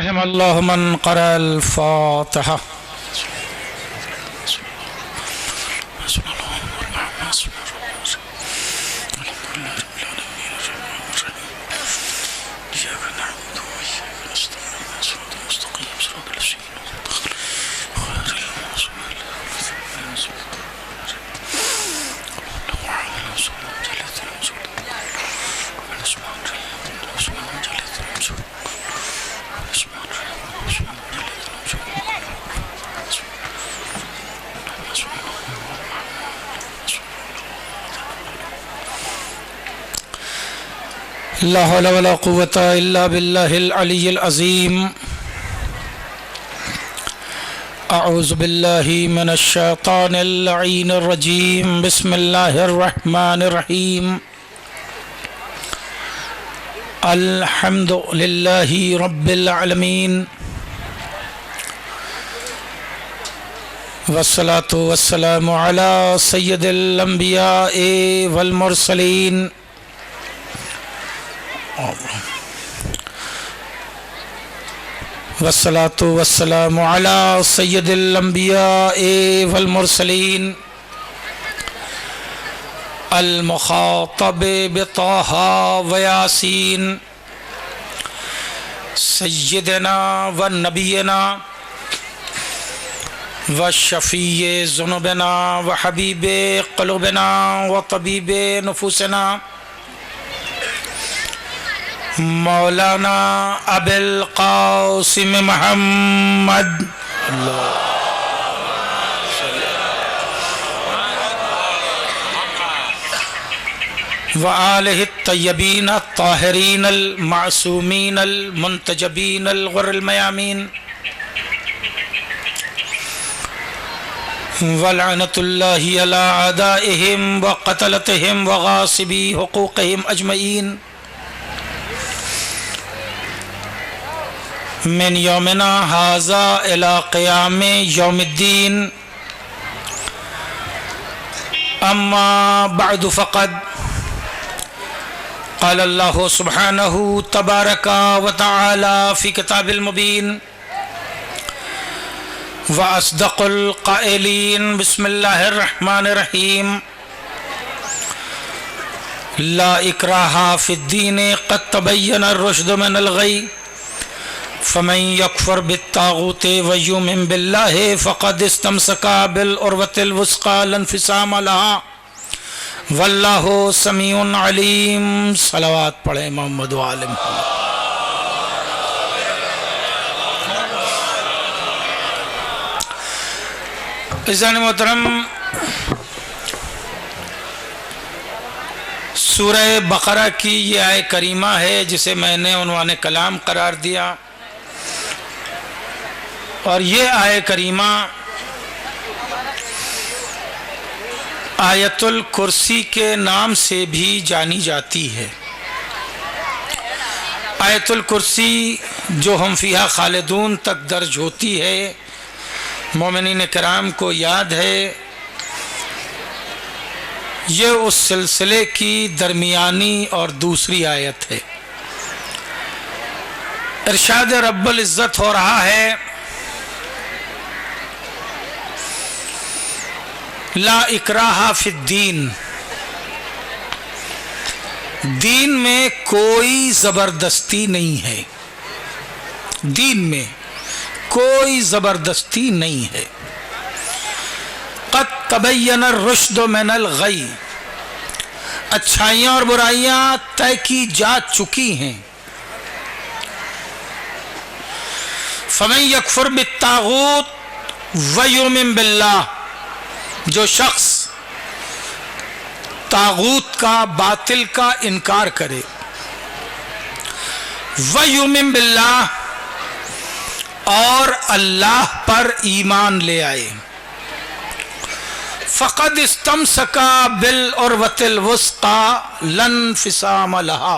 رحم الله من قرأ الفاتحة. لا حول ولا قوة إلا بالله العلي العظيم. أعوذ بالله من الشيطان اللعين الرجيم. بسم الله الرحمن الرحيم. الحمد لله رب العالمين، والصلاة والسلام على سيد الأنبياء والمرسلين، والصلاة والسلام على سيد الأنبياء والمرسلين المخاطب بطه وياسين سيدنا ونبينا وشفيع ذنوبنا وحبيب قلوبنا وطبيب نفوسنا مولانا ابو القاسم محمد وآلہ الطیبین الطاہرین المعصومین المنتجبین الغر الميامین ولعنۃ اللہ علی اعدائہم وقتلتہم وغاصبی حقوقہم اجمعین من یومنا ھذا الی قیام یوم الدین. اما بعد فقد قال اللہ سبحانہ تبارک و تعالی فی کتاب المبین واصدق القائلین. بسم اللہ الرحمن الرحیم. لا اکراہ فی الدین قد تبین الرشد من الغی فمن یکفر بالطاغوت ویؤمن باللہ فقد استمسک بالعروۃ الوثقی لا انفصام لها واللہ سمیع علیم. صلوات پڑھیں محمد و آل محمد. عزیزان محترم، سورہ بقرہ کی یہ آیت کریمہ ہے جسے میں نے عنوان کلام قرار دیا، اور یہ آیت کریمہ آیت الکرسی کے نام سے بھی جانی جاتی ہے. آیت الکرسی جو ہم فیہا خالدون تک درج ہوتی ہے، مومنین کرام کو یاد ہے، یہ اس سلسلے کی درمیانی اور دوسری آیت ہے. ارشاد رب العزت ہو رہا ہے لا اکراہ فی الدین. دین میں کوئی زبردستی نہیں ہے، دین میں کوئی زبردستی نہیں ہے. قد تبین الرشد من الغی، اچھائیاں اور برائیاں طے کی جا چکی ہیں. فمن یکفر بالطاغوت ویؤمن باللہ، جو شخص طاغوت کا، باطل کا انکار کرے، ویؤمن باللہ، اور اللہ پر ایمان لے آئے، فقد استمسک بالعروۃ الوثقی لا انفصام لها،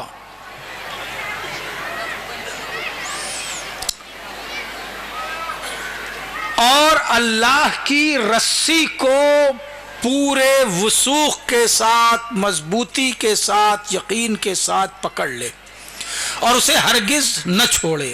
اور اللہ کی رسی کو پورے وثوق کے ساتھ، مضبوطی کے ساتھ، یقین کے ساتھ پکڑ لے اور اسے ہرگز نہ چھوڑے.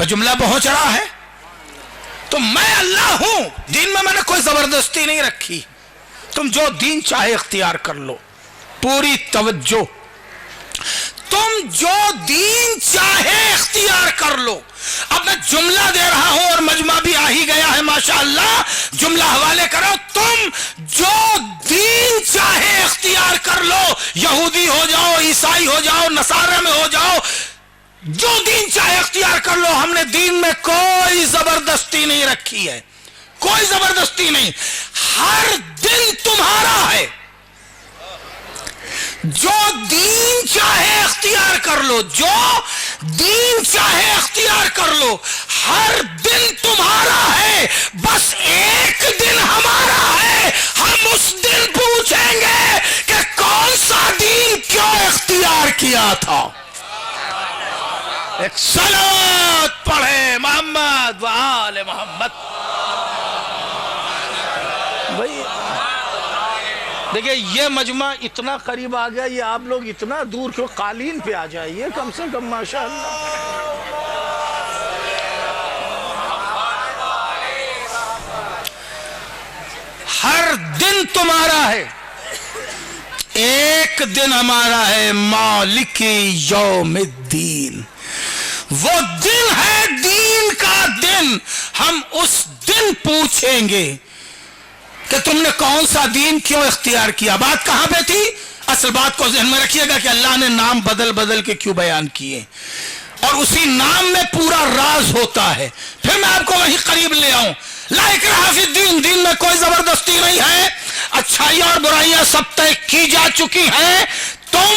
وہ جملہ پہنچ رہا ہے؟ تو میں اللہ ہوں، دین میں نے کوئی زبردستی نہیں رکھی، تم جو دین چاہے اختیار کر لو، پوری توجہ، تم جو دین چاہے اختیار کر لو۔ اب میں جملہ دے رہا ہوں اور مجمع بھی آ ہی گیا ہے ماشاءاللہ، جملہ حوالے کرو، تم جو دین چاہے اختیار کر لو، یہودی ہو جاؤ، عیسائی ہو جاؤ، نصارہ میں ہو جاؤ، جو دین چاہے اختیار کر لو، ہم نے دین میں کوئی زبردستی نہیں رکھی ہے، کوئی زبردستی نہیں، ہر دن تمہارا ہے، جو دین چاہے اختیار کر لو، جو دین چاہے اختیار کر لو، ہر دن تمہارا ہے، بس ایک دن ہمارا ہے، ہم اس دن پوچھیں گے کہ کون سا دین کیوں اختیار کیا تھا۔ ایک صلوات پڑھے محمد و آل محمد۔ بھائی دیکھیں یہ مجمع اتنا قریب آ گیا، یہ آپ لوگ اتنا دور کیوں؟ قالین پہ آ جائیے کم سے کم، ماشاءاللہ۔ ہر دن تمہارا ہے، ایک دن ہمارا ہے، مالک یوم الدین، وہ دن ہے دین کا دن، ہم اس دن پوچھیں گے کہ تم نے کون سا دین کیوں اختیار کیا۔ بات کہاں پہ تھی؟ اصل بات کو ذہن میں رکھیے گا کہ اللہ نے نام بدل بدل کے کیوں بیان کیے، اور اسی نام میں پورا راز ہوتا ہے۔ پھر میں آپ کو وہی قریب لے آؤں، لا اکراہ فی الدین، دین میں کوئی زبردستی نہیں ہے، اچھائیاں اور برائیاں سب طے کی جا چکی ہیں۔ تم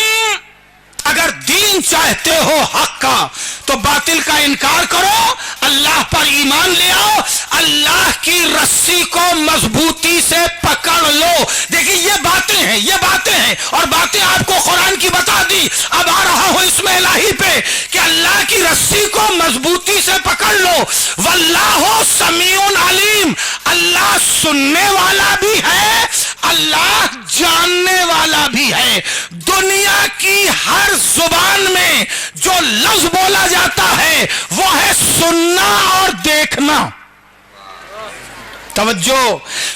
اگر دین چاہتے ہو حق کا تو باطل کا انکار کرو، اللہ پر ایمان لے آؤ، اللہ کی رسی کو مضبوطی سے پکڑ لو۔ دیکھیں یہ باتیں ہیں، یہ باتیں ہیں، اور باتیں آپ کو قرآن کی بتا دی۔ اب آ رہا ہوں اس میں الہی پہ کہ اللہ کی رسی کو مضبوطی سے پکڑ لو۔ واللہ سمیع علیم، اللہ سننے والا بھی ہے، اللہ جاننے والا بھی ہے۔ دنیا کی ہر زبان میں جو لفظ بولا جاتا ہے وہ ہے سننا اور دیکھنا۔ توجہ،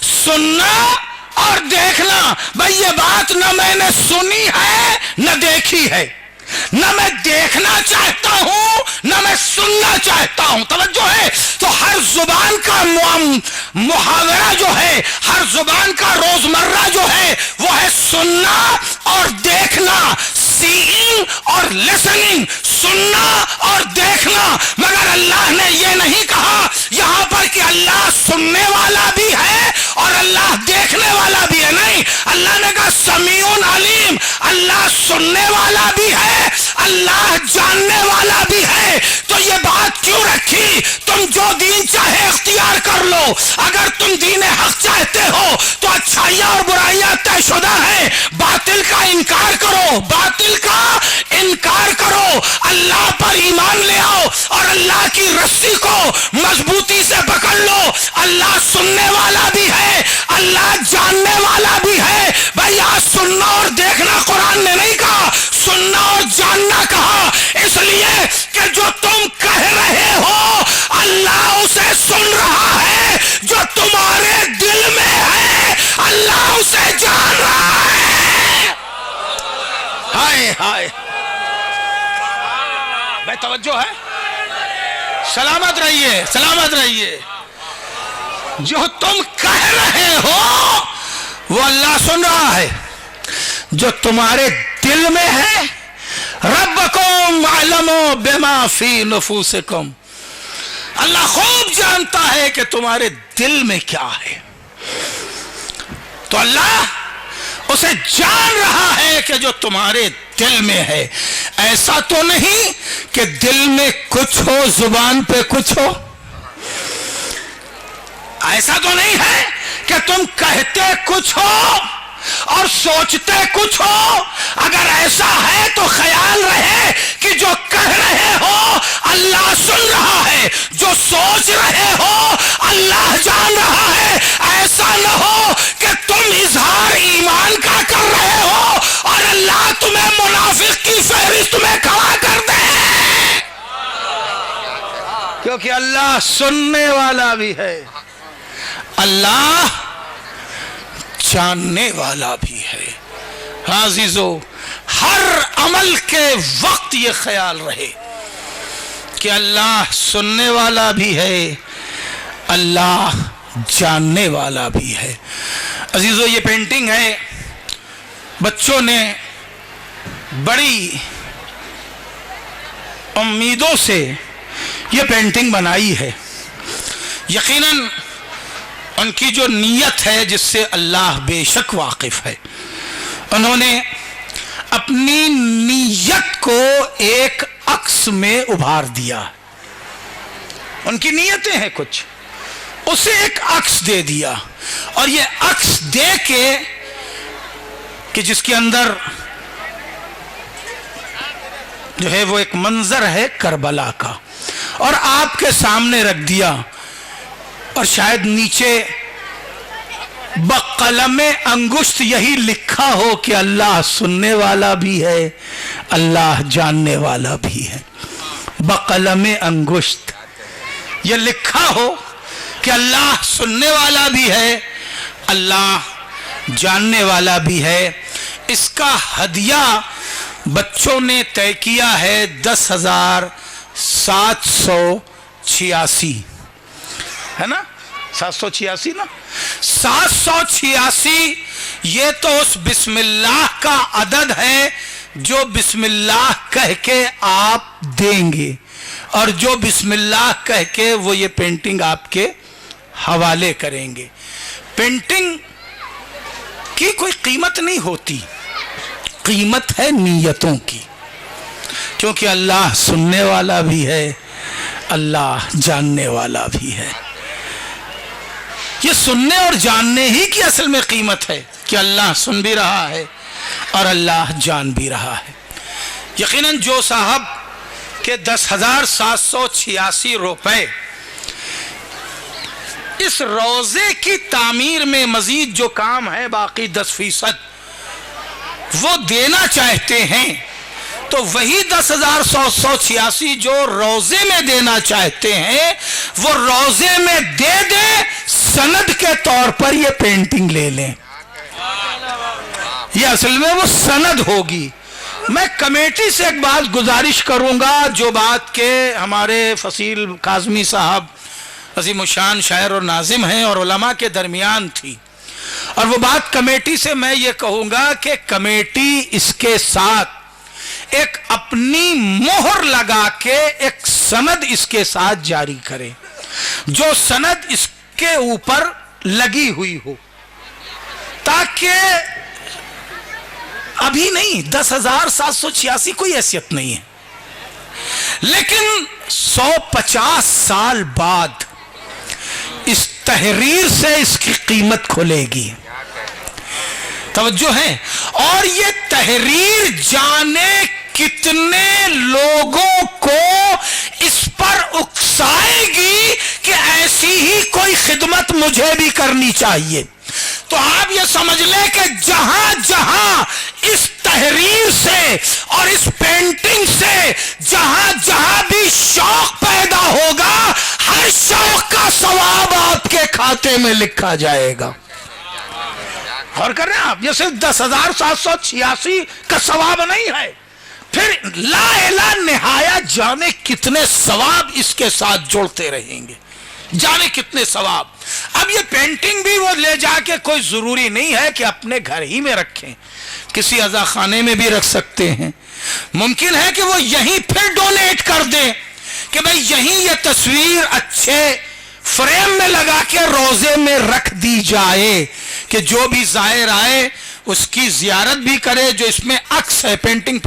سننا اور دیکھنا۔ بھئی یہ بات نہ میں نے سنی ہے نہ دیکھی ہے، نہ میں دیکھنا چاہتا ہوں نہ میں سننا چاہتا ہوں۔ توجہ ہے، تو ہر زبان کا محاورہ جو ہے، ہر زبان کا روزمرہ جو ہے وہ ہے سننا اور دیکھنا، سیئنگ اور لسننگ، سننا اور دیکھنا۔ مگر اللہ نے یہ نہیں کہا یہاں پر کہ اللہ سننے والا بھی ہے اور اللہ دیکھنے والا بھی ہے، نہیں، اللہ نے کہا سمیع علیم، اللہ سننے والا بھی ہے، اللہ جاننے والا بھی ہے۔ تو یہ بات کیوں رکھی؟ تم جو دین چاہے اختیار کر لو، اگر تم دین حق چاہتے ہو تو اچھائیاں اور برائیاں طے شدہ ہیں، باطل کا انکار کرو، باطل کا انکار کرو، اللہ پر ایمان لے آؤ اور اللہ کی رسی کو مضبوطی سے پکڑ لو۔ اللہ سننے والا بھی ہے، اللہ جاننے والا بھی ہے۔ بھائی آج سننا اور دیکھنا قرآن نے نہیں کہا، سننا اور جاننا کہا، اس لیے کہ جو تم کہہ رہے ہو اللہ اسے سن رہا ہے، جو تمہارے دل میں ہے اللہ اسے جان رہا ہے۔ ہائے ہائے، بھائی توجہ ہے، سلامت رہیے، سلامت رہیے۔ جو تم کہہ رہے ہو وہ اللہ سن رہا ہے، جو تمہارے دل میں ہے، ربکم اعلم بما فی نفوسکم، اللہ خوب جانتا ہے کہ تمہارے دل میں کیا ہے۔ تو اللہ اسے جان رہا ہے کہ جو تمہارے دل میں ہے، ایسا تو نہیں کہ دل میں کچھ ہو زبان پہ کچھ ہو، ایسا تو نہیں ہے کہ تم کہتے کچھ ہو اور سوچتے کچھ ہو۔ اگر ایسا ہے تو خیال رہے کہ جو کہہ رہے ہو اللہ سن رہا ہے، جو سوچ رہے ہو اللہ جان رہا ہے۔ ایسا نہ ہو کہ تم اظہار ایمان کا کر رہے ہو اور اللہ تمہیں منافق کی فہرست میں کھڑا کر دے۔ کیونکہ اللہ سننے والا بھی ہے، اللہ جاننے والا بھی ہے۔ ہاں عزیزو، ہر عمل کے وقت یہ خیال رہے کہ اللہ سننے والا بھی ہے، اللہ جاننے والا بھی ہے۔ عزیزو، یہ پینٹنگ ہے، بچوں نے بڑی امیدوں سے یہ پینٹنگ بنائی ہے۔ یقیناً ان کی جو نیت ہے جس سے اللہ بے شک واقف ہے، انہوں نے اپنی نیت کو ایک عکس میں ابھار دیا۔ ان کی نیتیں ہیں کچھ، اسے ایک عکس دے دیا، اور یہ عکس دے کے کہ جس کے اندر جو ہے وہ ایک منظر ہے کربلا کا، اور آپ کے سامنے رکھ دیا، اور شاید نیچے بقلم انگشت یہی لکھا ہو کہ اللہ سننے والا بھی ہے، اللہ جاننے والا بھی ہے۔ بقلم انگشت یہ لکھا ہو کہ اللہ سننے والا بھی ہے، اللہ جاننے والا بھی ہے۔ اس کا ہدیہ بچوں نے طے کیا ہے 10,786، ہے نا؟ 786 نا، 786 یہ تو اس بسم اللہ کا عدد ہے جو بسم اللہ کہہ کے آپ دیں گے، اور جو بسم اللہ کہہ کے وہ یہ پینٹنگ آپ کے حوالے کریں گے۔ پینٹنگ کی کوئی قیمت نہیں ہوتی، قیمت ہے نیتوں کی، کیونکہ اللہ سننے والا بھی ہے، اللہ جاننے والا بھی ہے۔ یہ سننے اور جاننے ہی کی اصل میں قیمت ہے کہ اللہ سن بھی رہا ہے اور اللہ جان بھی رہا ہے۔ یقیناً جو صاحب کے 10,786 روپے اس روزے کی تعمیر میں مزید جو کام ہے باقی 10% وہ دینا چاہتے ہیں، تو وہی 10,786 جو روزے میں دینا چاہتے ہیں وہ روزے میں دے دیں، سند کے طور پر یہ پینٹنگ لے لیں۔ یہ اصل میں وہ سند ہوگی۔ میں کمیٹی سے ایک بات گزارش کروں گا، جو بات کہ ہمارے فصیل کاظمی صاحب عظیم الشان شاعر اور ناظم ہیں اور علماء کے درمیان تھی، اور وہ بات کمیٹی سے میں یہ کہوں گا کہ کمیٹی اس کے ساتھ ایک اپنی مہر لگا کے ایک سند اس کے ساتھ جاری کرے، جو سند اس کے اوپر لگی ہوئی ہو، تاکہ ابھی نہیں 10,786 کوئی حیثیت نہیں ہے، لیکن 150 سال بعد اس تحریر سے اس کی قیمت کھلے گی۔ توجہ ہے، اور یہ تحریر جانے کتنے لوگوں کو اس پر اکسائے گی کہ ایسی ہی کوئی خدمت مجھے بھی کرنی چاہیے۔ تو آپ یہ سمجھ لیں کہ جہاں جہاں اس تحریر سے اور اس پینٹنگ سے جہاں جہاں بھی شوق پیدا ہوگا، ہر شوق کا ثواب آپ کے کھاتے میں لکھا جائے گا۔ غور کر رہے ہیں آپ، یہ صرف 10,786 کا ثواب نہیں ہے، پھر لا الہ نہایہ جانے کتنے ثواب اس کے ساتھ جوڑتے رہیں گے، جانے کتنے ثواب۔ اب یہ پینٹنگ بھی وہ لے جا کے کوئی ضروری نہیں ہے کہ اپنے گھر ہی میں رکھیں، کسی عزا خانے میں بھی رکھ سکتے ہیں۔ ممکن ہے کہ وہ یہیں پھر ڈونیٹ کر دیں کہ بھئی یہیں یہ تصویر اچھے فریم میں لگا کے روزے میں رکھ دی جائے کہ جو بھی زائر آئے اس کی زیارت بھی کرے۔ جو اس میں عکس ہے، پینٹنگ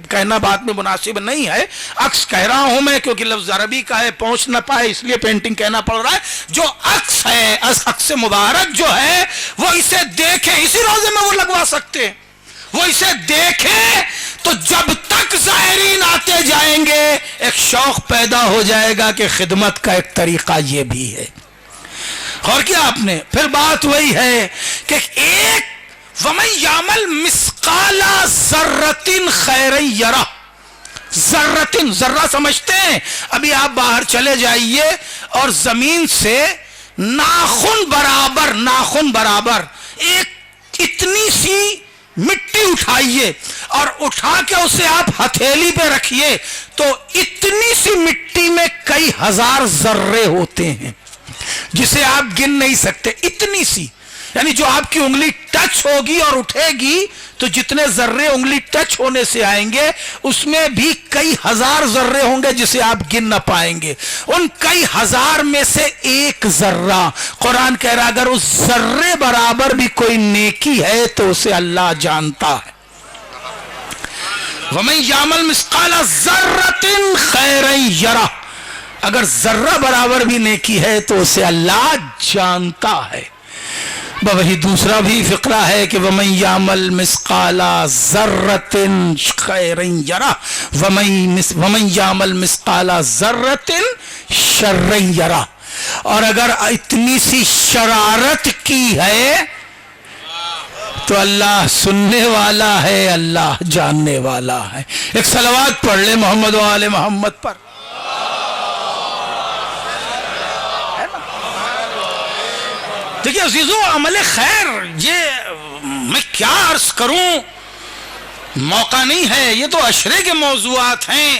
کہنا بات میں مناسب نہیں ہے، عکس کہہ رہا ہوں میں کیونکہ لفظ عربی کا ہے، پہنچ نہ پائے اس لیے پینٹنگ کہنا پڑ رہا ہے۔ جو عکس ہے، عکس مبارک جو ہے، وہ اسے دیکھیں، اسی روزے میں وہ لگوا سکتے ہیں، وہ اسے دیکھیں تو جب تک زائرین آتے جائیں گے ایک شوق پیدا ہو جائے گا کہ خدمت کا ایک طریقہ یہ بھی ہے۔ اور کیا آپ نے پھر بات وہی ہے کہ ایک وَمَن يَعْمَلْ مِثْقَالَ ذَرَّةٍ خَيْرًا يَرَهُ، ذرتن، ذرہ سمجھتے ہیں؟ ابھی آپ باہر چلے جائیے اور زمین سے ناخن برابر ایک اتنی سی مٹی اٹھائیے اور اٹھا کے اسے آپ ہتھیلی پہ رکھیے تو اتنی سی مٹی میں کئی ہزار ذرے ہوتے ہیں جسے آپ گن نہیں سکتے. اتنی سی، یعنی جو آپ کی انگلی ٹچ ہوگی اور اٹھے گی تو جتنے ذرے انگلی ٹچ ہونے سے آئیں گے اس میں بھی کئی ہزار ذرے ہوں گے جسے آپ گن نہ پائیں گے. ان کئی ہزار میں سے ایک ذرہ، قرآن کہہ رہا اگر اس ذرے برابر بھی کوئی نیکی ہے تو اسے اللہ جانتا ہے. وَمَن يَعْمَلْ مِثْقَالَ ذَرَّةٍ خَيْرًا يَرَهُ، اگر ذرہ برابر بھی نیکی ہے تو اسے اللہ جانتا ہے. وہی دوسرا بھی فقرہ ہے کہ وَمَن يَعْمَلْ مِثْقَالَ ذَرَّةٍ خَيْرًا يَرَهُ وَمَن يَعْمَلْ مِثْقَالَ ذَرَّةٍ شَرًّا يَرَهُ. اور اگر اتنی سی شرارت کی ہے تو اللہ سننے والا ہے، اللہ جاننے والا ہے. ایک صلوات پڑھ لے محمد و آل محمد پر. دیکھیے عزیزو، عمل خیر یہ میں کیا عرض کروں، موقع نہیں ہے، یہ تو عشرے کے موضوعات ہیں.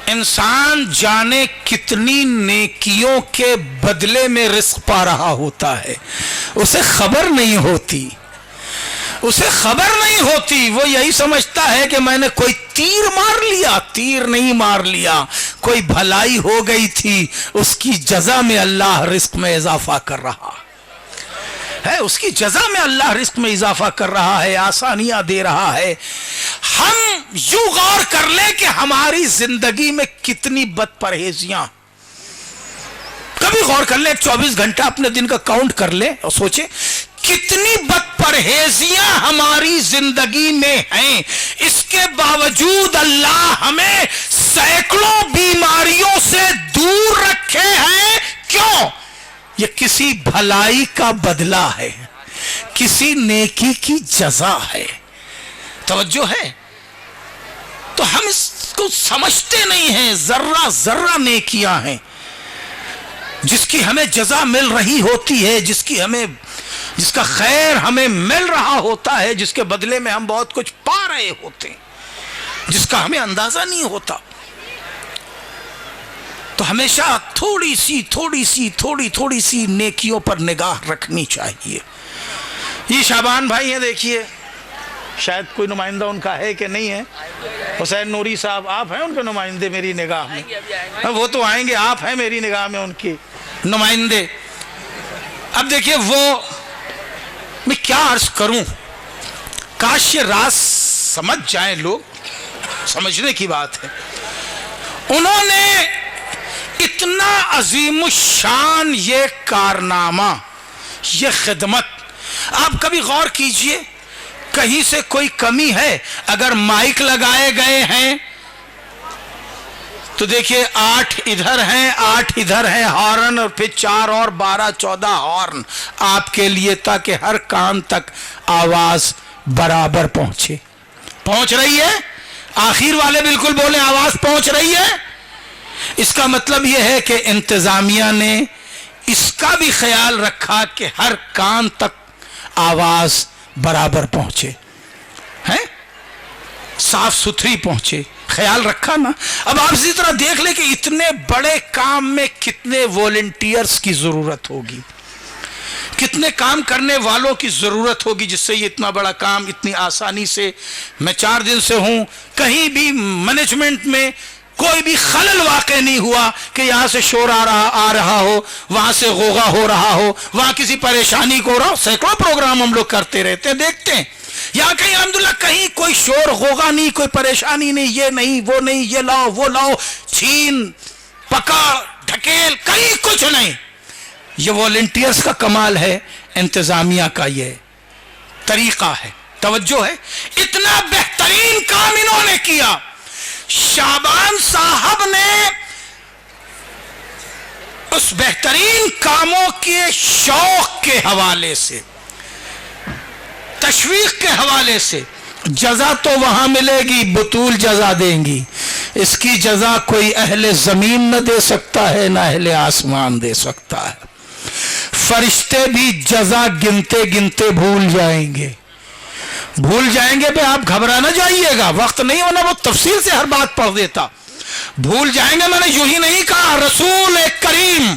انسان جانے کتنی نیکیوں کے بدلے میں رزق پا رہا ہوتا ہے، اسے خبر نہیں ہوتی. وہ یہی سمجھتا ہے کہ میں نے کوئی تیر مار لیا. تیر نہیں مار لیا، کوئی بھلائی ہو گئی تھی، اس کی جزا میں اللہ رزق میں اضافہ کر رہا ہے، اس کی جزا میں اللہ رزق میں اضافہ کر رہا ہے، آسانیاں دے رہا ہے. ہم یوں غور کر لیں کہ ہماری زندگی میں کتنی بد پرہیزیاں، کبھی غور کر لیں، 24 گھنٹہ اپنے دن کا کاؤنٹ کر لیں اور سوچیں کتنی بد پرہیزیاں ہماری زندگی میں ہیں. اس کے باوجود اللہ ہمیں سینکڑوں بیماریوں سے دور رکھے ہیں. کیوں؟ یہ کسی بھلائی کا بدلہ ہے، کسی نیکی کی جزا ہے. توجہ ہے؟ تو ہم اس کو سمجھتے نہیں ہیں. ذرہ ذرہ نیکیاں ہیں جس کی ہمیں جزا مل رہی ہوتی ہے، جس کا خیر ہمیں مل رہا ہوتا ہے، جس کے بدلے میں ہم بہت کچھ پا رہے ہوتے ہیں، جس کا ہمیں اندازہ نہیں ہوتا. تو ہمیشہ تھوڑی سی نیکیوں پر نگاہ رکھنی چاہیے. یہ شعبان بھائی ہیں، دیکھیے شاید کوئی نمائندہ ان کا ہے کہ نہیں ہے. حسین نوری صاحب آپ ہیں ان کے نمائندے میری نگاہ میں؟ وہ تو آئیں گے، آپ ہیں میری نگاہ میں ان کے نمائندے. اب دیکھیے وہ میں کیا عرض کروں، کاش یہ راز سمجھ جائیں لوگ، سمجھنے کی بات ہے. انہوں نے اتنا عظیم الشان یہ کارنامہ، یہ خدمت، آپ کبھی غور کیجئے کہیں سے کوئی کمی ہے؟ اگر مائک لگائے گئے ہیں تو دیکھیے 8 ادھر ہیں 8 ادھر ہیں ہارن، اور پھر 4 اور 12 14 ہارن آپ کے لیے، تاکہ ہر کان تک آواز برابر پہنچ رہی ہے. آخر والے بالکل بولیں آواز پہنچ رہی ہے. اس کا مطلب یہ ہے کہ انتظامیہ نے اس کا بھی خیال رکھا کہ ہر کان تک آواز برابر پہنچے، ہیں صاف ستھری پہنچے، خیال رکھا نا. اب آپ اسی طرح دیکھ لیں کہ اتنے بڑے کام میں کتنے والنٹیئرز کی ضرورت ہوگی، کتنے کام کرنے والوں کی ضرورت ہوگی جس سے یہ اتنا بڑا کام اتنی آسانی سے. میں 4 دن سے ہوں، کہیں بھی مینجمنٹ میں کوئی بھی خلل واقع نہیں ہوا کہ یہاں سے شور آ رہا ہو، وہاں سے غوغا ہو رہا ہو، وہاں کسی پریشانی کو ہو رہا ہو. سینکڑوں پروگرام ہم لوگ کرتے رہتے ہیں، دیکھتے ہیں. یہاں کہیں الحمدللہ کہیں کوئی شور غوغا نہیں، کوئی پریشانی نہیں، یہ نہیں وہ نہیں، یہ لاؤ وہ لاؤ، چھین پکا ڈھکیل، کہیں کچھ نہیں. یہ والنٹیئرز کا کمال ہے، انتظامیہ کا یہ طریقہ ہے. توجہ ہے؟ اتنا بہترین کام انہوں نے کیا. شعبان صاحب نے اس بہترین کاموں کے شوق کے حوالے سے، تشویق کے حوالے سے جزا تو وہاں ملے گی، بطول جزا دیں گی، اس کی جزا کوئی اہل زمین نہ دے سکتا ہے نہ اہل آسمان دے سکتا ہے۔ فرشتے بھی جزا گنتے گنتے بھول جائیں گے، بھول جائیں گے۔ بھئی آپ گھبرا نہ جائیے گا، وقت نہیں ہونا وہ تفصیل سے ہر بات پڑھ دیتا۔ بھول جائیں گے، میں نے یوں ہی نہیں کہا، رسول کریم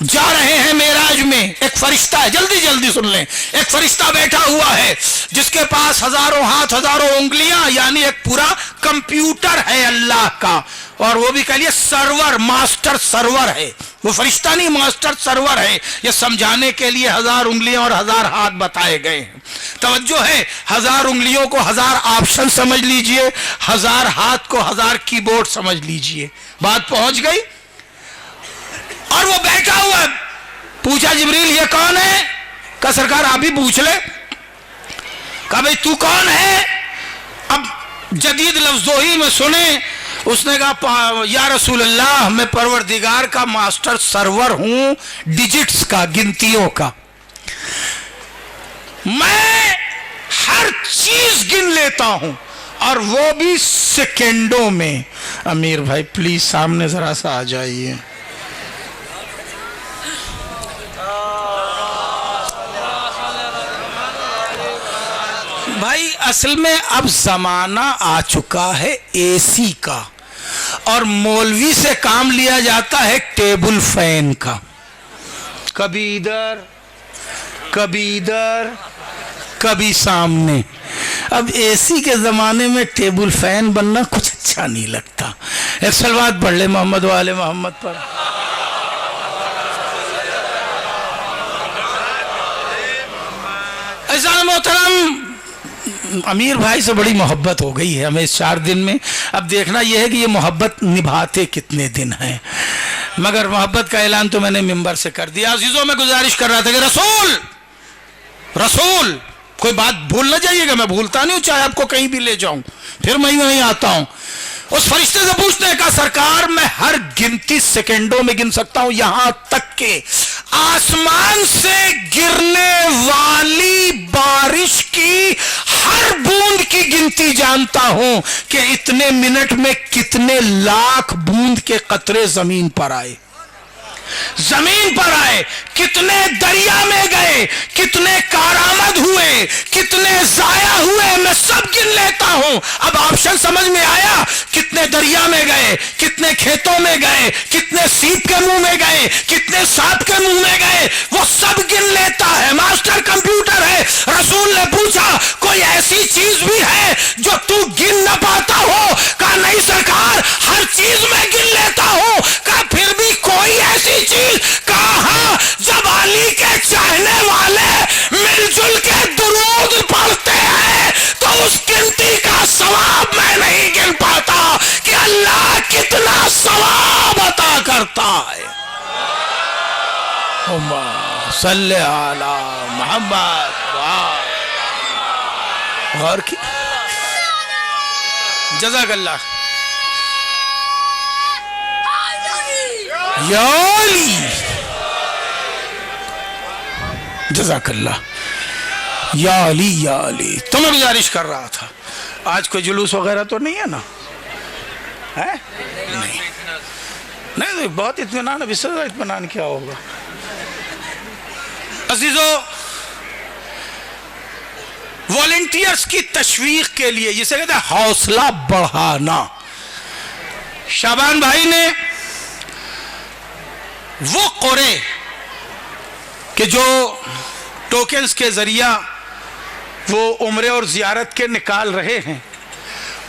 جا رہے ہیں معراج میں، ایک فرشتہ ہے، جلدی جلدی سن لیں، ایک فرشتہ بیٹھا ہوا ہے جس کے پاس ہزاروں ہاتھ ہزاروں انگلیاں، یعنی ایک پورا کمپیوٹر ہے اللہ کا، اور وہ بھی کہہ لیے سرور، ماسٹر سرور ہے، وہ فرشتہ نہیں ماسٹر سرور ہے۔ یہ سمجھانے کے لیے 1000 انگلیاں اور 1000 ہاتھ بتائے گئے ہیں۔ توجہ ہے، 1000 انگلیوں کو 1000 آپشن سمجھ لیجئے، 1000 ہاتھ کو 1000 کی بورڈ سمجھ لیجئے، بات پہنچ گئی۔ اور وہ بیٹھا ہوا ہے، پوچھا جبریل یہ کون ہے؟ کہا سرکار آپ ہی پوچھ لے۔ کہا بھئی تو کون ہے؟ اب جدید لفظوہی میں سنیں، اس نے کہا یا رسول اللہ میں پروردگار کا ماسٹر سرور ہوں، ڈیجٹس کا، گنتیوں کا، میں ہر چیز گن لیتا ہوں اور وہ بھی سیکنڈوں میں۔ امیر بھائی پلیز سامنے ذرا سا آ جائیے۔ بھائی اصل میں اب زمانہ آ چکا ہے اے سی کا، اور مولوی سے کام لیا جاتا ہے ٹیبل فین کا، کبھی ادھر کبھی ادھر کبھی سامنے۔ اب اے سی کے زمانے میں ٹیبل فین بننا کچھ اچھا نہیں لگتا۔ ایک صلوات پڑھ لے محمد و آل محمد پر۔ عزیزان محترم، امیر بھائی سے بڑی محبت ہو گئی ہے ہمیں اس 4 دن میں۔ اب دیکھنا یہ ہے کہ یہ محبت نبھاتے کتنے دن ہیں، مگر محبت کا اعلان تو میں نے ممبر سے کر دیا۔ عزیزوں میں گزارش کر رہا تھا کہ رسول کوئی بات بھول نہ جائیے گا، میں بھولتا نہیں ہوں، چاہے آپ کو کہیں بھی لے جاؤں پھر میں نہیں آتا ہوں۔ اس فرشتے سے پوچھنے کا سرکار میں ہر گنتی سیکنڈوں میں گن سکتا ہوں، یہاں تک کہ آسمان سے گرنے والی بارش کی ہر بوند کی گنتی جانتا ہوں کہ اتنے منٹ میں کتنے لاکھ بوند کے قطرے زمین پر آئے، کتنے دریا میں گئے، کتنے کارآمد ہوئے، کتنے ضائع ہوئے، میں سب گن لیتا ہوں۔ اب آپشن سمجھ میں آیا، کتنے دریا میں گئے، کتنے کھیتوں میں گئے، کتنے سیپ کے منہ میں گئے، کتنے سانپ کے منہ میں گئے، وہ سب گن لیتا ہے، ماسٹر کمپیوٹر ہے۔ رسول نے پوچھا کوئی ایسی چیز بھی ہے جو تو گن نہ پاتا ہو؟ کہا نہیں سرکار، ہر چیز میں گن لیتا ہوں۔ کہا پھر بھی کوئی ایسی چیز؟ کہا ہاں، جب علی کے چاہنے والے مل جل کے درود پڑھتے ہیں تو اس گنتی کا ثواب میں نہیں گن پاتا کہ اللہ کتنا ثواب عطا کرتا ہے۔ اللہم صلی علی محمد۔ غور کی جزاک اللہ یا علی، جزاک اللہ یا علی یا علی۔ تو میں گزارش کر رہا تھا، آج کوئی جلوس وغیرہ تو نہیں ہے نا؟ نہیں، بہت اطمینان، اب اس سے اطمینان کیا ہوگا؟ عزیزو، والنٹیئرز کی تشویق کے لیے جسے کہتے ہیں حوصلہ بڑھانا، شعبان بھائی نے وہ قرے کہ جو ٹوکنز کے ذریعہ وہ عمرے اور زیارت کے نکال رہے ہیں،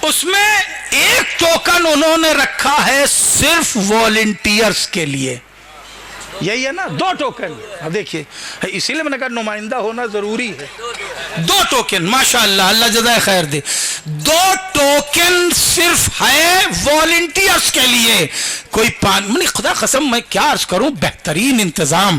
اس میں ایک ٹوکن انہوں نے رکھا ہے صرف والنٹیئرز کے لیے، یہی ہے نا، 2 ٹوکن۔ اب دیکھیے، اسی لیے میں نے کہا نمائندہ ہونا ضروری ہے۔ 2 ٹوکن، ماشاءاللہ، اللہ جزائے خیر دے۔ 2 ٹوکن صرف ہے والنٹیئرز کے لیے۔ کوئی خدا قسم میں کیا عرض کروں، بہترین انتظام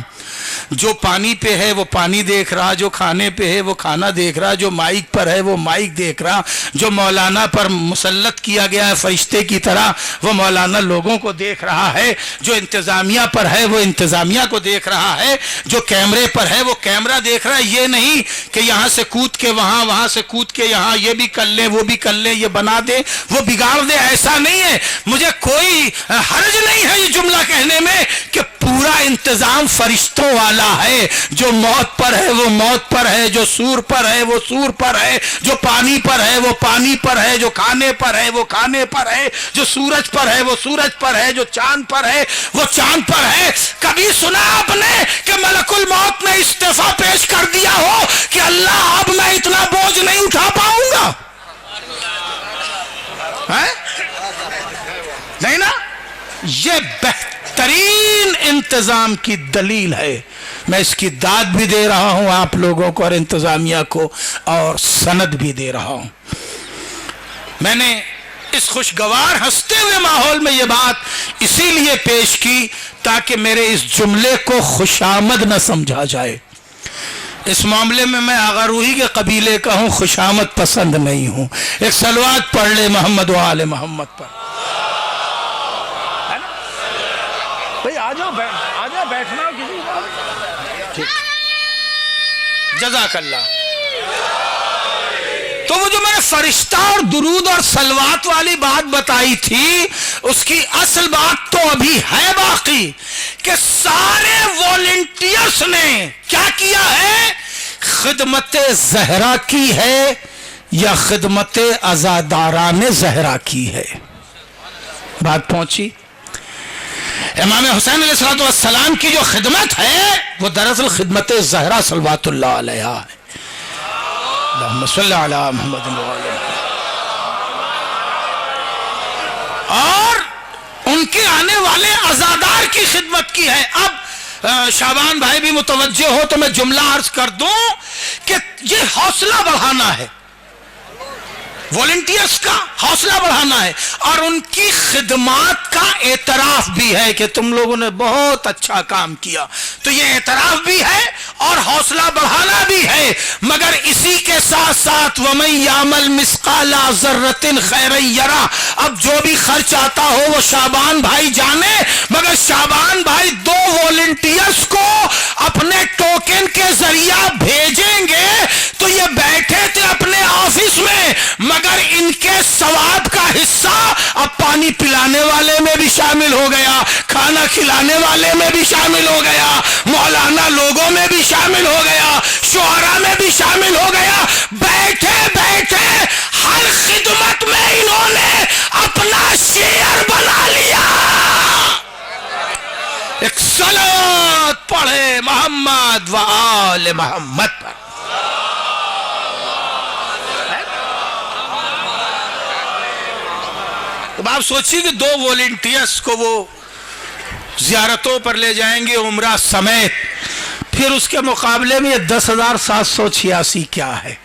جو پانی پہ ہے وہ پانی دیکھ رہا، جو کھانے پہ ہے وہ کھانا دیکھ رہا، جو مائک پر ہے وہ مائک دیکھ رہا، جو مولانا پر مسلط کیا گیا ہے فرشتے کی طرح وہ مولانا لوگوں کو دیکھ رہا ہے، جو انتظامیہ پر ہے وہ انتظامیہ کو دیکھ رہا ہے، جو کیمرے پر ہے وہ کیمرہ دیکھ رہا ہے۔ یہ نہیں کہ یہاں سے کود کے وہاں، وہاں سے کود کے یہاں، یہ بھی کر لیں وہ بھی کر لیں، یہ بنا دیں وہ بگاڑ دیں، ایسا نہیں ہے۔ مجھے کوئی حرج نہیں ہے یہ جملہ کہنے میں کہ پورا انتظام فرشتوں والا ہے، جو موت پر ہے وہ موت پر ہے، جو سور پر ہے وہ سور پر ہے، جو پانی پر ہے وہ پانی پر ہے، جو کھانے پر ہے وہ کھانے پر ہے، جو سورج پر ہے وہ سورج پر ہے، جو چاند پر ہے وہ چاند پر ہے۔ کبھی سنا آپ نے کہ ملک الموت نے استعفیٰ پیش کر دیا ہو کہ اللہ اب میں اتنا بوجھ نہیں اٹھا پاؤں گا؟ نہیں نا؟ یہ بہترین انتظام کی دلیل ہے۔ میں اس کی داد بھی دے رہا ہوں آپ لوگوں کو اور انتظامیہ کو، اور سند بھی دے رہا ہوں۔ میں نے اس خوشگوار ہنستے ہوئے ماحول میں یہ بات اسی لیے پیش کی تاکہ میرے اس جملے کو خوشامد نہ سمجھا جائے۔ اس معاملے میں میں آغا روحی کے قبیلے کا ہوں، خوشامد پسند نہیں ہوں۔ ایک صلوات پڑھ لے محمد و آل محمد پر۔ بھئی آ جاؤ بیٹھنا کسی کو۔ جزاک اللہ۔ تو وہ جو میں نے فرشتہ اور درود اور صلوات والی بات بتائی تھی، اس کی اصل بات تو ابھی ہے باقی کہ سارے والنٹیئرز نے کیا کیا ہے؟ خدمت زہرا کی ہے یا خدمت عزاداران زہرا کی ہے؟ بات پہنچی؟ امام حسین علیہ السلام کی جو خدمت ہے وہ دراصل خدمت زہرا صلوات اللہ علیہا ہے۔ اللہم صلی علی محمد و آل محمد۔ اور ان کے آنے والے عزادار کی خدمت کی ہے۔ اب شعبان بھائی بھی متوجہ ہو تو میں جملہ عرض کر دوں کہ یہ حوصلہ بڑھانا ہے، والنٹیئرز کا حوصلہ بڑھانا ہے، اور ان کی خدمات کا اعتراف بھی ہے کہ تم لوگوں نے بہت اچھا کام کیا۔ تو یہ اعتراف بھی ہے اور حوصلہ بڑھانا بھی ہے، مگر اسی کے ساتھ ساتھ وَمَن يَعْمَلْ مِثْقَالَ ذَرَّةٍ خَيْرًا يَرَهُ۔ اب جو بھی خرچ آتا ہو وہ شعبان بھائی جانے، مگر شعبان بھائی دو والنٹیئرز کو اپنے ٹوکن کے ذریعہ بھیجیں گے تو یہ بیٹھے تھے اپنے آفس میں، مگر ان کے ثواب کا حصہ اب پانی پلانے والے میں بھی شامل ہو گیا، کھانا کھلانے والے میں بھی شامل ہو گیا، مولانا لوگوں میں بھی شامل ہو گیا، شعراء میں بھی شامل ہو گیا۔ بیٹھے بیٹھے ہر خدمت میں انہوں نے اپنا شیئر بنا لیا۔ ایک صلوات پڑھے محمد و آل محمد پر۔ اب آپ سوچیے کہ دو والنٹیئرز کو وہ زیارتوں پر لے جائیں گے عمرہ سمیت، پھر اس کے مقابلے میں 10,786 کیا ہے؟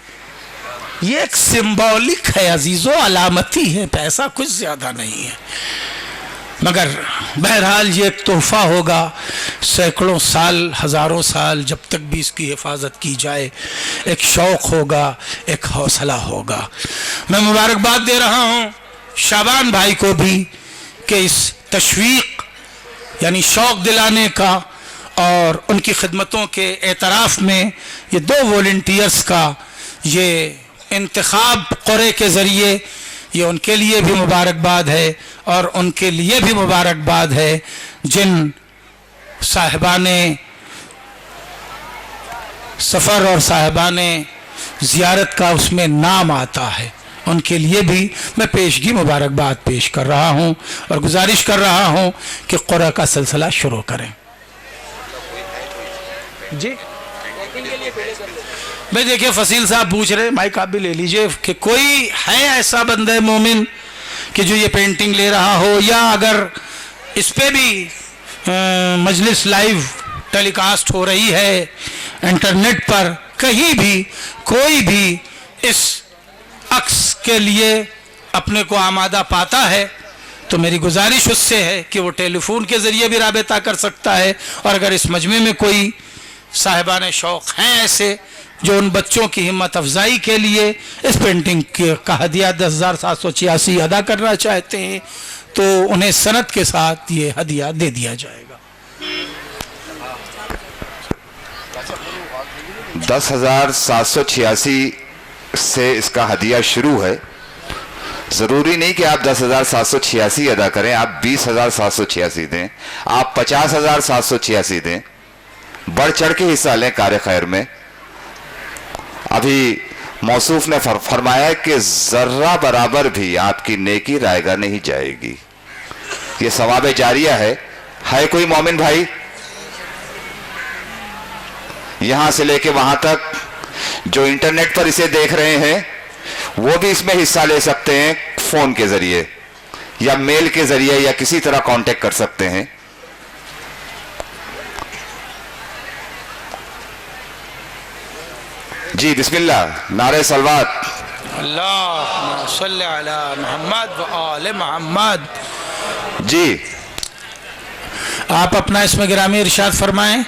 یہ ایک سمبولک ہے عزیزو، علامتی ہے، پیسہ کچھ زیادہ نہیں ہے، مگر بہرحال یہ ایک تحفہ ہوگا سینکڑوں سال، ہزاروں سال، جب تک بھی اس کی حفاظت کی جائے۔ ایک شوق ہوگا، ایک حوصلہ ہوگا۔ میں مبارکباد دے رہا ہوں شعبان بھائی کو بھی کہ اس تشویق یعنی شوق دلانے کا اور ان کی خدمتوں کے اعتراف میں یہ دو والنٹیئرز کا یہ انتخاب قرعے کے ذریعے، یہ ان کے لیے بھی مبارکباد ہے، اور ان کے لیے بھی مبارکباد ہے جن صاحبان سفر اور صاحبان زیارت کا اس میں نام آتا ہے، ان کے لیے بھی میں پیشگی مبارکباد پیش کر رہا ہوں اور گزارش کر رہا ہوں کہ قرعہ کا سلسلہ شروع کریں۔ جی میں دیکھیں فصیل صاحب پوچھ رہے، مائک آپ بھی لے لیجئے، کہ کوئی ہے ایسا بندہ مومن کہ جو یہ پینٹنگ لے رہا ہو، یا اگر اس پہ بھی مجلس لائیو ٹیلی کاسٹ ہو رہی ہے انٹرنیٹ پر، کہیں بھی کوئی بھی اس عکس کے لیے اپنے کو آمادہ پاتا ہے تو میری گزارش اس سے ہے کہ وہ ٹیلی فون کے ذریعے بھی رابطہ کر سکتا ہے، اور اگر اس مجمع میں کوئی صاحبان شوق ہیں ایسے جو ان بچوں کی ہمت افزائی کے لیے اس پینٹنگ کا ہدیہ 10,786 ادا کرنا چاہتے ہیں تو انہیں سند کے ساتھ یہ ہدیہ دے دیا جائے گا۔ 10,786 سے اس کا ہدیہ شروع ہے۔ ضروری نہیں کہ آپ 10,786 ادا کریں، آپ 20,786 دیں، آپ 50,786 دیں، بڑھ چڑھ کے حصہ لیں کار خیر میں۔ ابھی موصوف نے فرمایا کہ ذرہ برابر بھی آپ کی نیکی رائے گاہ نہیں جائے گی، یہ ثواب جاریہ ہے۔ کوئی مومن بھائی یہاں سے لے کے وہاں تک جو انٹرنیٹ پر اسے دیکھ رہے ہیں وہ بھی اس میں حصہ لے سکتے ہیں، فون کے ذریعے یا میل کے ذریعے یا کسی طرح کانٹیکٹ کر سکتے ہیں۔ جی بسم اللہ، نعرہ صلوات۔ اللہم صلی علی محمد و آل محمد۔ جی آپ اپنا اسم گرامی ارشاد فرمائیں۔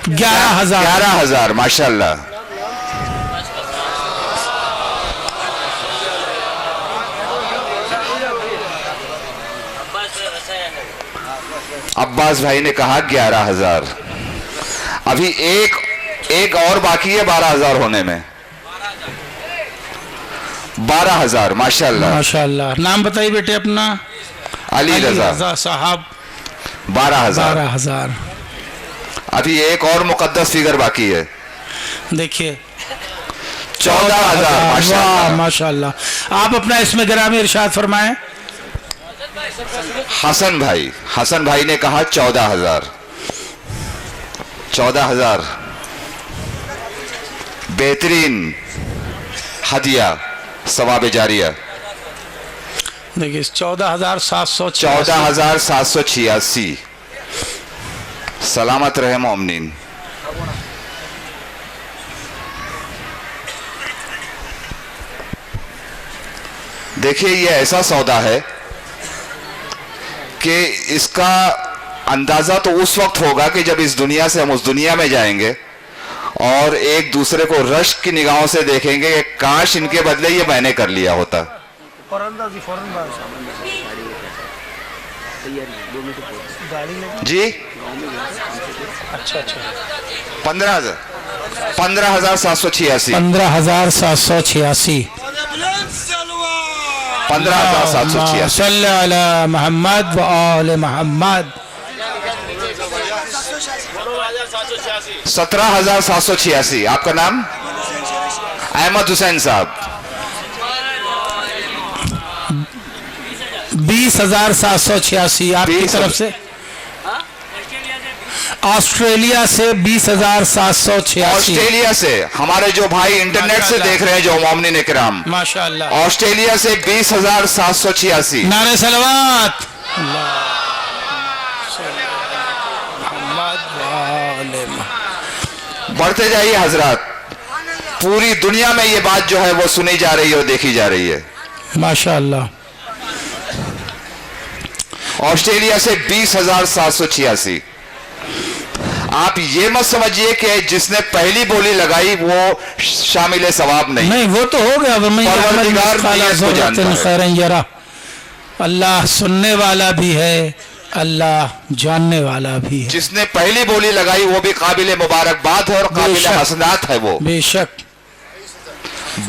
11,000 ماشاءاللہ۔ عباس بھائی نے کہا 11,000، ابھی ایک اور باقی ہے 12,000 ہونے میں۔ 12,000 ماشاءاللہ ماشاءاللہ۔ نام بتائیے بیٹے اپنا۔ علی رضا صاحب 12,000۔ ابھی ایک اور مقدس فگر باقی ہے، دیکھیے 14,000 ماشاءاللہ۔ آپ اپنا اسم گرامی ارشاد فرمائیں۔ حسن بھائی نے کہا 14,000۔ 14,000 بہترین ہدیہ ثواب جاریہ۔ دیکھیے 14,786۔ 14,786۔ سلامت رہے مومنین۔ دیکھیے یہ ایسا سودا ہے کہ اس کا اندازہ تو اس وقت ہوگا کہ جب اس دنیا سے ہم اس دنیا میں جائیں گے اور ایک دوسرے کو رشک کی نگاہوں سے دیکھیں گے کہ کاش ان کے بدلے یہ میں نے کر لیا ہوتا۔ جی 15,000 15,786 15,786 15,786 صلی علی محمد و آل محمد۔ 17,786۔ آپ کا نام؟ احمد حسین صاحب۔ 20,786 آپ کی طرف سے۔ آسٹریلیا سے 20,786۔ آسٹریلیا سے ہمارے جو بھائی انٹرنیٹ سے دیکھ رہے ہیں جو مومنین اکرام، ماشاءاللہ، آسٹریلیا سے 20,786۔ نعرہ صلوات۔ بڑھتے جائیے حضرات، پوری دنیا میں یہ بات جو ہے وہ سنی جا رہی ہے اور دیکھی جا رہی ہے۔ ماشاءاللہ۔ آسٹریلیا سے 20,786۔ آپ یہ مت سمجھیے کہ جس نے پہلی بولی لگائی وہ شامل ثواب نہیں، وہ تو ہو گیا۔ پروردگار نیت کو جانتا ہے۔ اللہ سننے والا بھی ہے، اللہ جاننے والا بھی ہے۔ جس نے پہلی بولی لگائی وہ بھی قابل مبارکباد ہے اور قابل حسنات ہے۔ وہ بے شک۔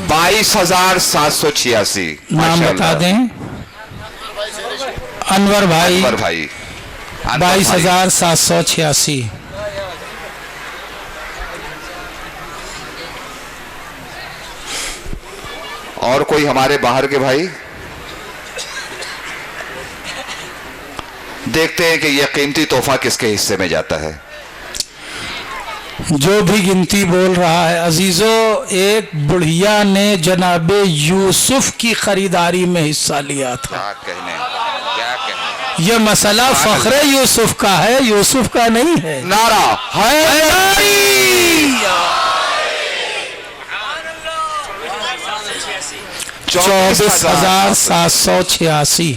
22,786۔ نام بتا دیں۔ انور بھائی 22,786۔ اور کوئی ہمارے باہر کے بھائی؟ دیکھتے ہیں کہ یہ قیمتی تحفہ کس کے حصے میں جاتا ہے۔ جو بھی گنتی بول رہا ہے عزیزو، ایک بڑھیا نے جناب یوسف کی خریداری میں حصہ لیا تھا۔ کیا کہنے۔ یہ مسئلہ فخر یوسف کا ہے، یوسف کا نہیں ہے۔ نعرہ حیدری۔ 24,786۔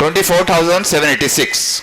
24,786,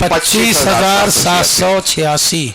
25,786।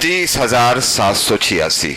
30,786।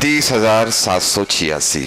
30,786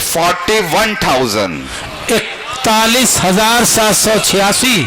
41,786।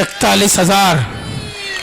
41,000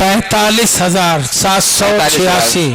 45,786।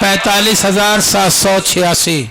45,786।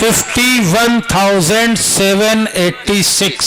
51,786।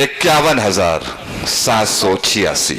51,786।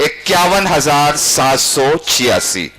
51,786।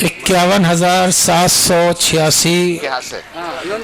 ₹51,786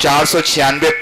496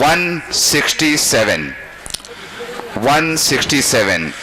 167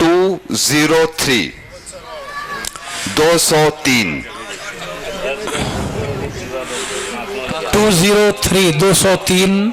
203 203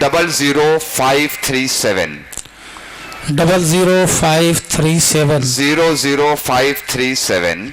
00537 00537 00537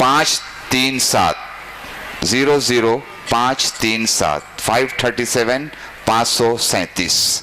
537 00537 537 537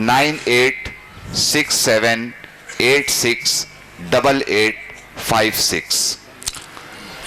9867868856।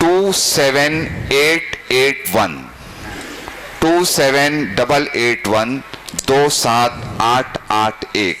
27881 27881 27881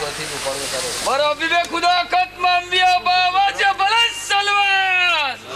ચોથી થી પડવો તારો મારો હબીબે ખુદા ખત્મ અંબિયા બાવા જે બલંદ સલવાત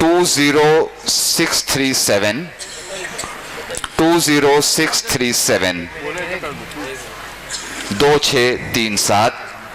20637 2637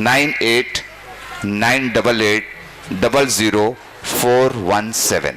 9898800417।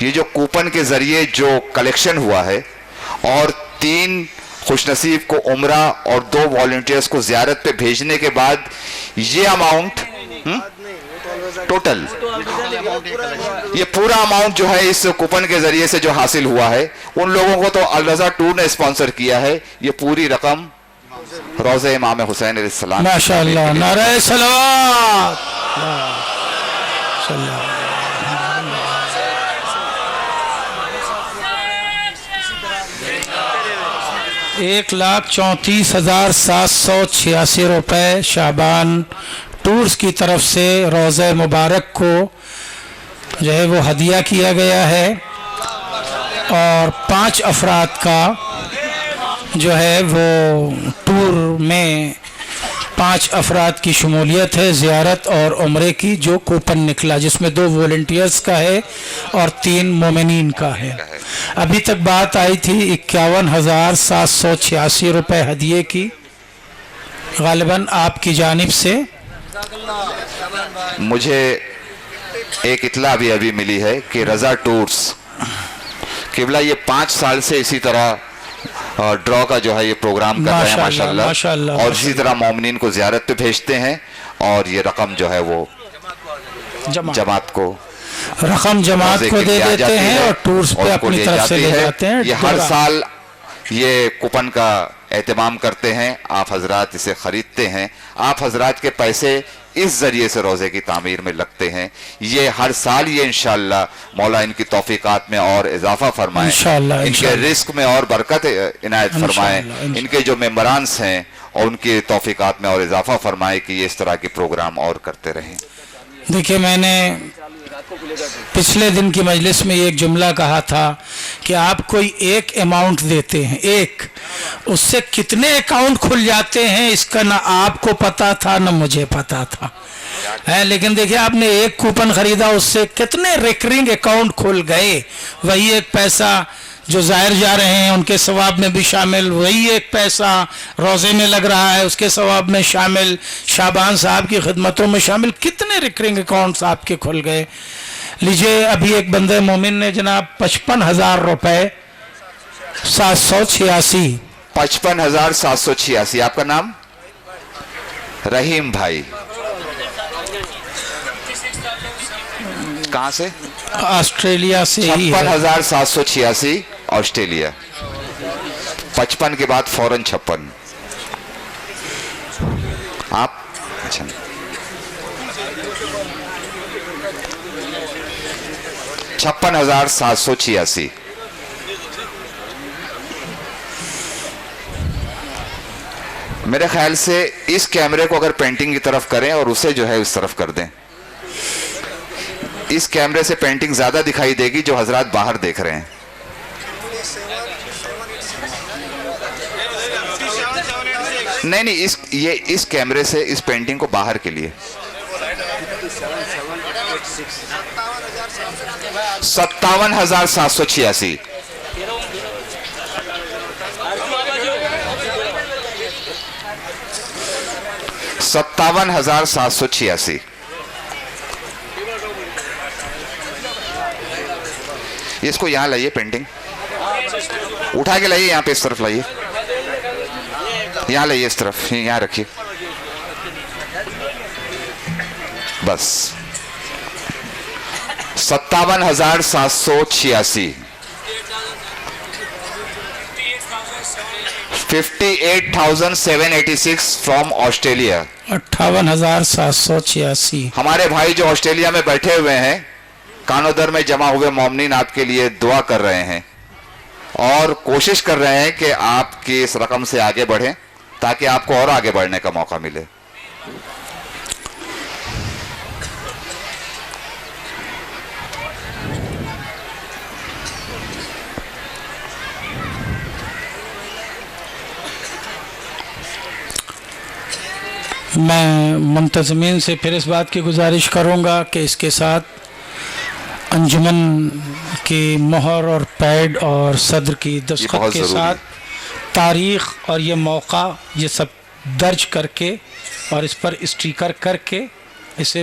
یہ جو کوپن کے ذریعے جو کلیکشن ہوا ہے اور 3 خوش نصیب کو عمرہ اور 2 والنٹیئرز کو زیارت پہ بھیجنے کے بعد یہ اماؤنٹ ٹوٹل یہ پورا اماؤنٹ جو ہے اس کوپن کے ذریعے سے جو حاصل ہوا ہے، ان لوگوں کو تو الرضا ٹور نے اسپانسر کیا ہے. یہ پوری رقم روضہ امام حسین علیہ السلام. ماشاءاللہ، نعرہ صلوات. 1,34,786 روپے شعبان ٹورز کی طرف سے روضہ مبارک کو جو ہے وہ ہدیہ کیا گیا ہے، اور 5 افراد کا جو ہے وہ ٹور میں 5 افراد کی شمولیت ہے زیارت اور عمرے کی، جو کوپن نکلا جس میں 2 والنٹیئرز کا ہے اور 3 مومنین کا ہے. ابھی تک بات آئی تھی 51,786 روپے ہدیے کی، غالباً آپ کی جانب سے. مجھے ایک اطلاع ابھی ملی ہے کہ رضا ٹورز قبلہ یہ 5 سال سے اسی طرح ڈرا کا جو ہے یہ پروگرام کر رہے ہیں ماشاءاللہ، اور اسی طرح مومنین کو زیارت پہ بھیجتے ہیں، اور یہ رقم جو ہے وہ جماعت کو دے دیتے ہیں اور ٹورز پہ اپنی طرف سے لے جاتے ہیں. یہ ہر سال یہ کوپن کا اہتمام کرتے ہیں، آپ حضرات اسے خریدتے ہیں، آپ حضرات کے پیسے اس ذریعے سے روزے کی تعمیر میں لگتے ہیں. یہ ہر سال یہ انشاءاللہ مولا ان کی توفیقات میں اور اضافہ فرمائے، ان کے رزق میں اور برکت عنایت فرمائے، ان کے جو ممبرانس ہیں اور ان کی توفیقات میں اور اضافہ فرمائے کہ یہ اس طرح کے پروگرام اور کرتے رہیں. دیکھیں، میں نے پچھلے دن کی مجلس میں ایک جملہ کہا تھا کہ آپ کوئی ایک اماؤنٹ دیتے ہیں، ایک، اس سے کتنے اکاؤنٹ کھل جاتے ہیں اس کا نہ آپ کو پتا تھا نہ مجھے پتا تھا. لیکن دیکھیں، آپ نے ایک کوپن خریدا، اس سے کتنے ریکرنگ اکاؤنٹ کھل گئے. وہی ایک پیسہ جو ظاہر جا رہے ہیں ان کے ثواب میں بھی شامل، وہی ایک پیسہ روزے میں لگ رہا ہے اس کے ثواب میں شامل، شعبان صاحب کی خدمتوں میں شامل. کتنے ریکرنگ اکاؤنٹس آپ کے کھل گئے. لیجئے، ابھی ایک بندے مومن نے جناب 55,000 روپے 786. 55,786. آپ کا نام؟ رحیم بھائی. کہاں سے؟ آسٹریلیا سے ہی. 56,786 آسٹریلیا. 55 کے بعد فوراً 56. آپ؟ اچھا، 56,786. میرے خیال سے اس کیمرے کو اگر پینٹنگ کی طرف کریں اور اسے جو ہے اس طرف کر دیں، اس کیمرے سے پینٹنگ زیادہ دکھائی دے گی جو حضرات باہر دیکھ رہے ہیں. نہیں، یہ اس کیمرے سے اس پینٹنگ کو باہر کے لیے 57,786. 57,786. اس کو یہاں لائیے، پینٹنگ اٹھا کے لائیے، یہاں پہ اس طرف لائیے، یہاں لائیے، اس طرف یہاں رکھیے بس. 57,786. 58,786 فرام آسٹریلیا. 58,786. ہمارے بھائی جو آسٹریلیا میں بیٹھے ہوئے ہیں، کانودر میں جمع ہوئے مومنین آپ کے لیے دعا کر رہے ہیں اور کوشش کر رہے ہیں کہ آپ کی اس رقم سے آگے بڑھیں تاکہ آپ کو اور آگے بڑھنے کا موقع ملے. میں منتظمین سے پھر اس بات کی گزارش کروں گا کہ اس کے ساتھ انجمن کی مہر اور پیڈ اور صدر کی دستخط کے ساتھ تاریخ اور یہ موقع یہ سب درج کر کے اور اس پر اسٹیکر کر کے اسے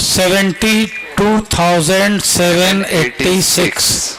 72,786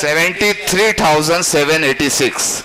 $73,786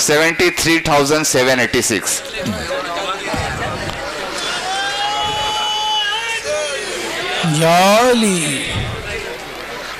73,786।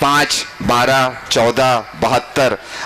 5, 12, 14, 72।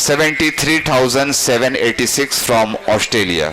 $73,786 from Australia.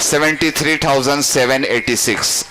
73,786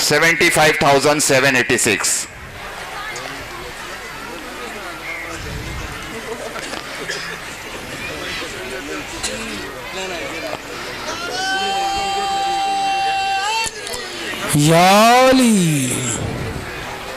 $75,786।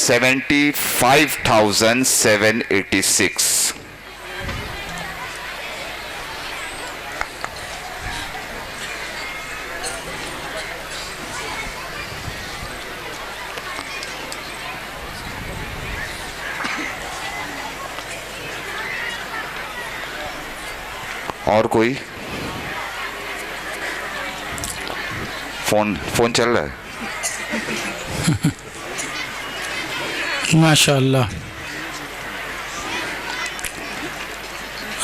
75,786। اور کوئی فون چل رہا ہے؟ ماشاء اللہ.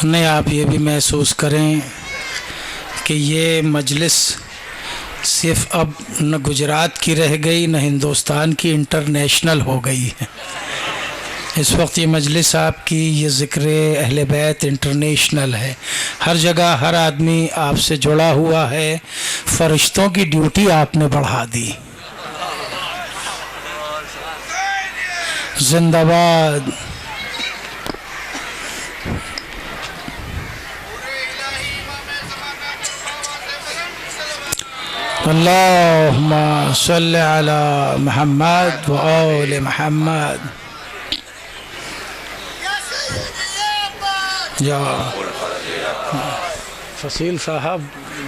نہیں، آپ یہ بھی محسوس کریں کہ یہ مجلس صرف اب نہ گجرات کی رہ گئی نہ ہندوستان کی، انٹرنیشنل ہو گئی ہے. اس وقت یہ مجلس آپ کی، یہ ذکر اہل بیت انٹرنیشنل ہے. ہر جگہ ہر آدمی آپ سے جڑا ہوا ہے. فرشتوں کی ڈیوٹی آپ نے بڑھا دی. زندہ باد. اللہم صلی علی محمد و آل محمد. یا فصیل صاحب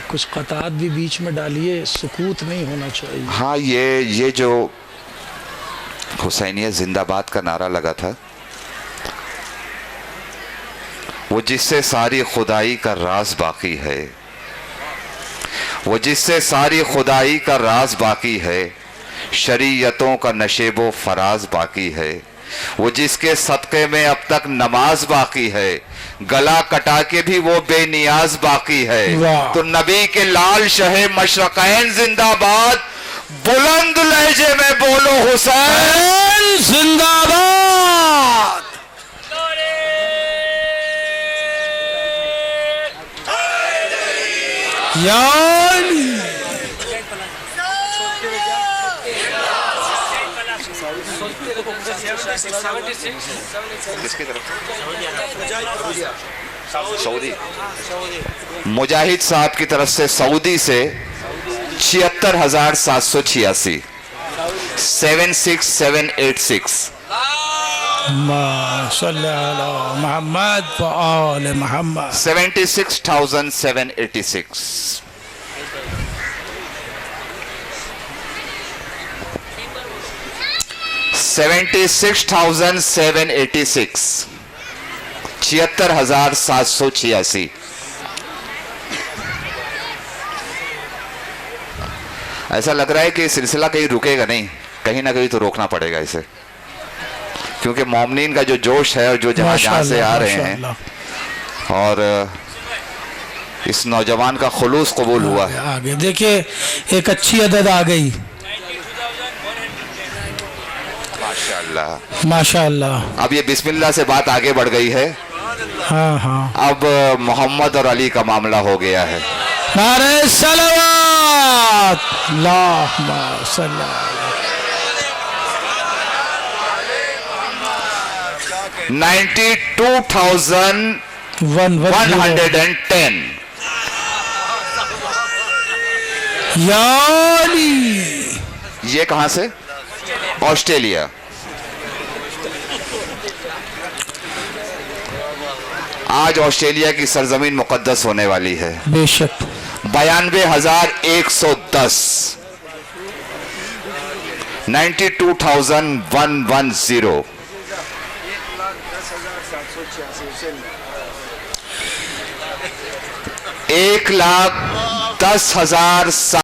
کچھ قطعات بھی بیچ میں ڈالیے، سکوت نہیں ہونا چاہیے. ہاں، یہ جو حسینیہ زندہ باد کا نعرہ لگا تھا، وہ جس سے ساری خدائی کا راز باقی ہے، وہ جس سے ساری خدائی کا راز باقی ہے، شریعتوں کا نشیب و فراز باقی ہے، وہ جس کے صدقے میں اب تک نماز باقی ہے، گلا کٹا کے بھی وہ بے نیاز باقی ہے. تو نبی کے لال شہ مشرقین زندہ باد. بلند لہجے میں بولو حسین زندہ باد. یا علی. سعودی مجاہد صاحب کی طرف سے سعودی سے 76,786 76786. صلی علی محمد و آل محمد. 76,786. $76,786 76,786. ایسا لگ رہا ہے کہ سلسلہ کہیں رکے گا نہیں، کہیں نہ کہیں تو روکنا پڑے گا اسے، کیونکہ مومنین کا جو جوش ہے اور جو جہاں جہاں سے آ رہے ہیں، اور اس نوجوان کا خلوص قبول ہوا ہے. آگے دیکھیں ایک اچھی عدد آ گئی. ماشاءاللہ ماشاءاللہ. اب یہ بسم اللہ سے بات آگے بڑھ گئی ہے. ہاں ہاں، اب محمد اور علی کا معاملہ ہو گیا ہے. نعرہ صلوات. اللہم صلی علی 92,110. یا علی. یہ کہاں سے؟ آسٹریلیا. آج آسٹریلیا کی سرزمین مقدس ہونے والی ہے. بے شک. 92,110. 92,110. 1,10,000